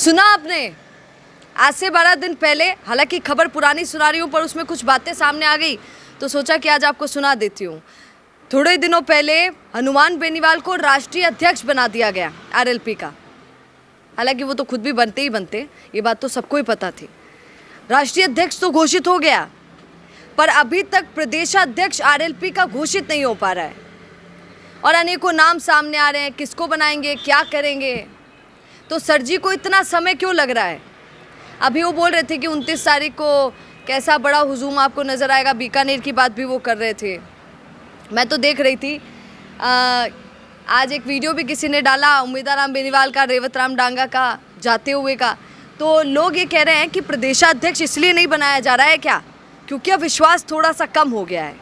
सुना आपने? आज से 12 दिन पहले, हालांकि खबर पुरानी सुना रही हूँ पर उसमें कुछ बातें सामने आ गई तो सोचा कि आज आपको सुना देती हूँ। थोड़े दिनों पहले हनुमान बेनीवाल को राष्ट्रीय अध्यक्ष बना दिया गया आरएलपी का। हालांकि वो तो खुद भी बनते ही बनते, ये बात तो सबको ही पता थी। राष्ट्रीय अध्यक्ष तो घोषित हो गया पर अभी तक प्रदेशाध्यक्ष आरएलपी का घोषित नहीं हो पा रहा है और अनेकों नाम सामने आ रहे हैं, किसको बनाएंगे, क्या करेंगे। तो सर जी को इतना समय क्यों लग रहा है? अभी वो बोल रहे थे कि 29 तारीख को कैसा बड़ा हुजूम आपको नज़र आएगा, बीकानेर की बात भी वो कर रहे थे। मैं तो देख रही थी आज एक वीडियो भी किसी ने डाला उम्मीदवार बेनीवाल का, रेवत राम डांगा का जाते हुए का। तो लोग ये कह रहे हैं कि प्रदेशाध्यक्ष इसलिए नहीं बनाया जा रहा है क्या, क्योंकि अब विश्वास थोड़ा सा कम हो गया है।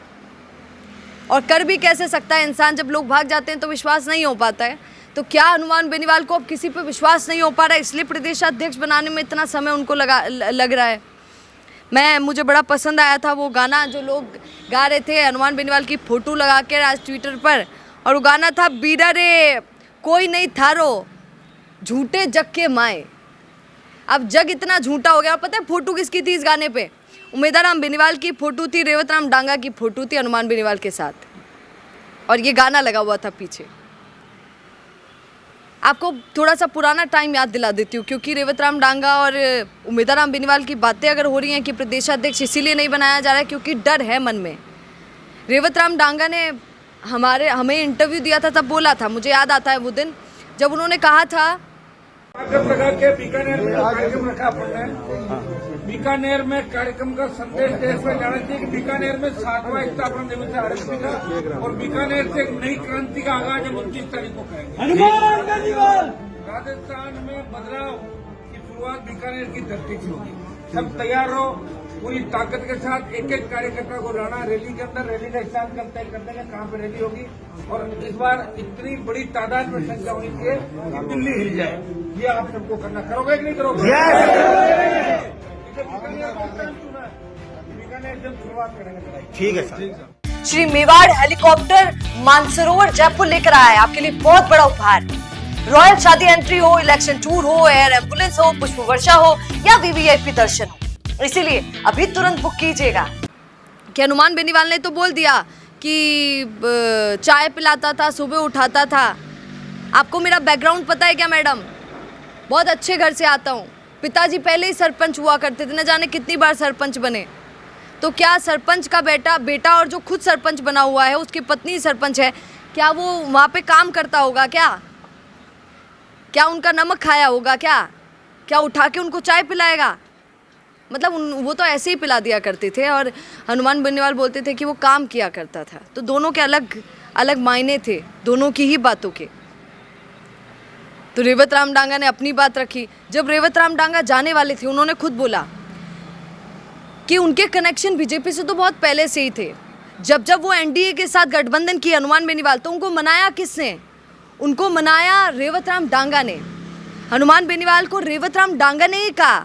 और कर भी कैसे सकता है इंसान, जब लोग भाग जाते हैं तो विश्वास नहीं हो पाता है। तो क्या हनुमान बेनीवाल को अब किसी पे विश्वास नहीं हो पा रहा है, इसलिए प्रदेशाध्यक्ष बनाने में इतना समय उनको लग रहा है। मुझे बड़ा पसंद आया था वो गाना जो लोग गा रहे थे, हनुमान बेनीवाल की फ़ोटो लगा के आज ट्विटर पर, और वो गाना था बीरा रे कोई नहीं थारो झूठे जग के माए। अब जग इतना झूठा हो गया। पता है फ़ोटो किसकी थी इस गाने पे? उम्मीदवार बेनीवाल की फ़ोटो थी, रेवत राम डांगा की फ़ोटो थी हनुमान बेनीवाल के साथ, और ये गाना लगा हुआ था पीछे। आपको थोड़ा सा पुराना टाइम याद दिला देती हूँ, क्योंकि रेवत राम डांगा और उम्मीदवार बेनीवाल की बातें अगर हो रही हैं कि प्रदेशाध्यक्ष इसीलिए नहीं बनाया जा रहा है क्योंकि डर है मन में। रेवत राम डांगा ने हमें इंटरव्यू दिया था, तब बोला था, मुझे याद आता है वो दिन जब उन्होंने कहा था बीकानेर में कार्यक्रम रखा आपने, बीकानेर में कार्यक्रम का संदेश देश में जाना चाहिए कि बीकानेर में 7वां स्थापना दिवस है आरएलपी का, और बीकानेर से एक नई क्रांति का आगाज हम 29 तारीख को करेंगे। राजस्थान में बदलाव की शुरुआत बीकानेर की धरती से होगी। सब तैयार रहो, पूरी ताकत के साथ एक एक कार्यकर्ता को लाना रैली के अंदर। रैली का स्थान कल तय कर देंगे कहाँ पे रैली होगी, और इस बार इतनी बड़ी तादाद में संख्या होनी चाहिए कि दिल्ली हिल जाए। ये आप सबको करना, करोगे कि नहीं करोगे? बीकानेर जब शुरुआत करेंगे। ठीक है सर। श्री मेवाड़ हेलीकॉप्टर मानसरोवर जयपुर लेकर आया है आपके लिए बहुत बड़ा उपहार। रॉयल शादी एंट्री हो, इलेक्शन टूर हो, एयर एम्बुलेंस हो, पुष्प वर्षा हो या वीवीआईपी दर्शन हो, इसीलिए अभी तुरंत बुक कीजिएगा। कि हनुमान बेनीवाल ने तो बोल दिया कि चाय पिलाता था, सुबह उठाता था। आपको मेरा बैकग्राउंड पता है क्या मैडम? बहुत अच्छे घर से आता हूँ। पिताजी पहले ही सरपंच हुआ करते थे, न जाने कितनी बार सरपंच बने। तो क्या सरपंच का बेटा और जो खुद सरपंच बना हुआ है उसकी पत्नी सरपंच है, क्या वो वहाँ पे काम करता होगा? क्या उनका नमक खाया होगा? क्या उठा के उनको चाय पिलाएगा? मतलब वो तो ऐसे ही पिला दिया करते थे, और हनुमान बेनीवाल बोलते थे कि वो काम किया करता था। तो दोनों के अलग अलग मायने थे, दोनों की ही बातों के। तो रेवत राम डांगा ने अपनी बात रखी। जब रेवत राम डांगा जाने वाले थे, उन्होंने खुद बोला कि उनके कनेक्शन बीजेपी से तो बहुत पहले से ही थे। जब वो एनडीए के साथ गठबंधन की हनुमान बेनीवाल, तो उनको मनाया किसने? उनको मनाया रेवत राम डांगा ने। हनुमान बेनीवाल को रेवत राम डांगा ने ही कहा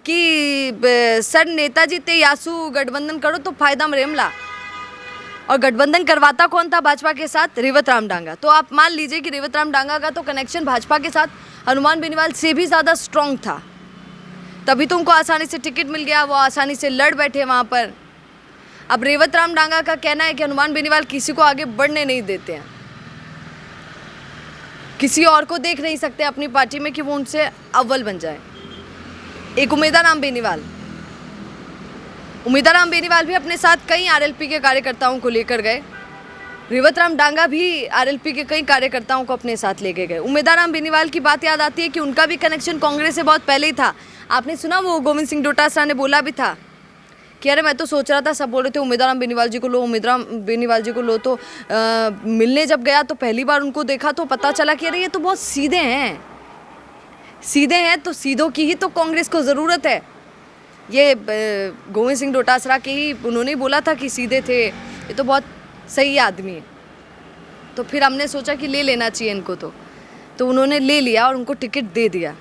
कि सर नेताजी ते यासु गठबंधन करो तो फायदा मरेमला, और गठबंधन करवाता कौन था भाजपा के साथ? रेवत राम डांगा। तो आप मान लीजिए कि रेवत राम डांगा का तो कनेक्शन भाजपा के साथ हनुमान बेनीवाल से भी ज़्यादा स्ट्रॉन्ग था, तभी तो उनको आसानी से टिकट मिल गया, वो आसानी से लड़ बैठे वहाँ पर। अब रेवत राम डांगा का कहना है कि हनुमान बेनीवाल किसी को आगे बढ़ने नहीं देते हैं, किसी और को देख नहीं सकते अपनी पार्टी में कि वो उनसे अव्वल बन जाए। एक उम्मीदवार बेनीवाल भी अपने साथ कई आरएलपी के कार्यकर्ताओं को लेकर गए। रेवत राम डांगा भी आरएलपी के कई कार्यकर्ताओं को अपने साथ लेके गए। उम्मीदवार बेनीवाल की बात याद आती है कि उनका भी कनेक्शन कांग्रेस से बहुत पहले ही था। आपने सुना वो गोविंद सिंह डोटासरा ने बोला भी था कि अरे मैं तो सोच रहा था, सब बोल रहे थे उम्मीदवार बेनीवाल जी को लो, उम्मीदवार बेनीवाल जी को लो। तो मिलने जब गया तो पहली बार उनको देखा तो पता चला कि अरे ये तो बहुत सीधे हैं, तो सीधों की ही तो कांग्रेस को ज़रूरत है। ये गोविंद सिंह डोटासरा के ही उन्होंने बोला था कि सीधे थे, ये तो बहुत सही आदमी है। तो फिर हमने सोचा कि ले लेना चाहिए इनको, तो उन्होंने ले लिया और उनको टिकट दे दिया।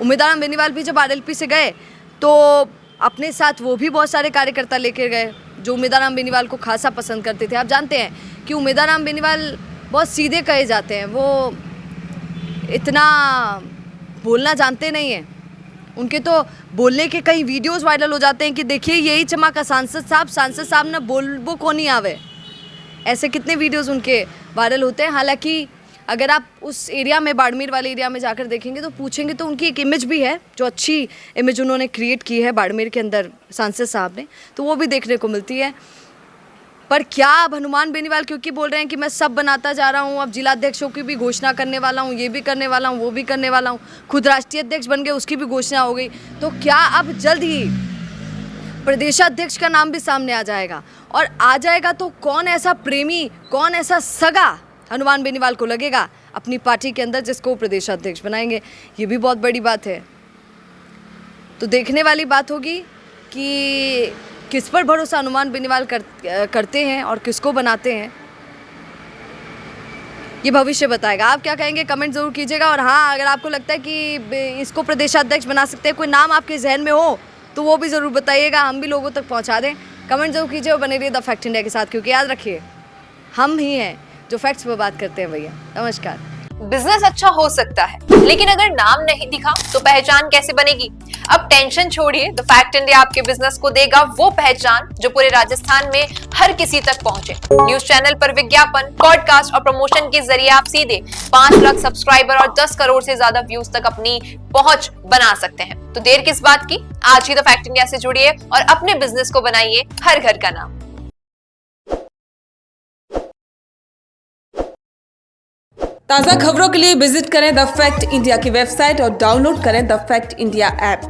उम्मीदवार बेनीवाल भी जब आरएलपी से गए तो अपने साथ वो भी बहुत सारे कार्यकर्ता लेकर गए जो उम्मीदवार बेनीवाल को खासा पसंद करते थे। आप जानते हैं कि उम्मीदवार बेनीवाल बहुत सीधे कहे जाते हैं, वो इतना बोलना जानते नहीं हैं। उनके तो बोलने के कई वीडियोस वायरल हो जाते हैं कि देखिए यही चमा का सांसद साहब ने बोलबो को नहीं आवे। ऐसे कितने वीडियोस उनके वायरल होते हैं। हालांकि अगर आप उस एरिया में, बाड़मेर वाले एरिया में जाकर देखेंगे तो पूछेंगे तो उनकी एक इमेज भी है, जो अच्छी इमेज उन्होंने क्रिएट की है बाड़मेर के अंदर सांसद साहब ने, तो वो भी देखने को मिलती है। पर क्या अब हनुमान बेनीवाल क्योंकि बोल रहे हैं कि मैं सब बनाता जा रहा हूँ, अब जिलाध्यक्षों की भी घोषणा करने वाला हूँ, ये भी करने वाला हूँ, वो भी करने वाला हूँ, खुद राष्ट्रीय अध्यक्ष बन गए, उसकी भी घोषणा हो गई, तो क्या अब जल्द ही प्रदेशाध्यक्ष का नाम भी सामने आ जाएगा? और आ जाएगा तो कौन ऐसा प्रेमी, कौन ऐसा सगा हनुमान बेनीवाल को लगेगा अपनी पार्टी के अंदर जिसको वो प्रदेशाध्यक्ष बनाएंगे? ये भी बहुत बड़ी बात है। तो देखने वाली बात होगी कि किस पर भरोसा हनुमान बेनीवाल करते हैं और किसको बनाते हैं, ये भविष्य बताएगा। आप क्या कहेंगे कमेंट जरूर कीजिएगा। और हाँ, अगर आपको लगता है कि इसको प्रदेशाध्यक्ष बना सकते हैं, कोई नाम आपके जहन में हो तो वो भी ज़रूर बताइएगा, हम भी लोगों तक पहुंचा दें। कमेंट जरूर कीजिए और बने रहिए द फैक्ट इंडिया के साथ, क्योंकि याद रखिए हम ही हैं जो फैक्ट्स पर बात करते हैं भैया। नमस्कार। बिजनेस अच्छा हो सकता है, लेकिन अगर नाम नहीं दिखा तो पहचान कैसे बनेगी? अब टेंशन छोड़िए, द फैक्ट इंडिया आपके बिजनेस को देगा वो पहचान जो पूरे राजस्थान में हर किसी तक पहुंचे। न्यूज चैनल पर विज्ञापन, पॉडकास्ट और प्रमोशन के जरिए आप सीधे 5 लाख सब्सक्राइबर और 10 करोड़ से ज्यादा व्यूज तक अपनी पहुंच बना सकते हैं। तो देर किस बात की, आज ही द फैक्ट इंडिया से जुड़िए और अपने बिजनेस को बनाइए हर घर का नाम। ताज़ा खबरों के लिए विजिट करें द फैक्ट इंडिया की वेबसाइट और डाउनलोड करें द फैक्ट इंडिया ऐप।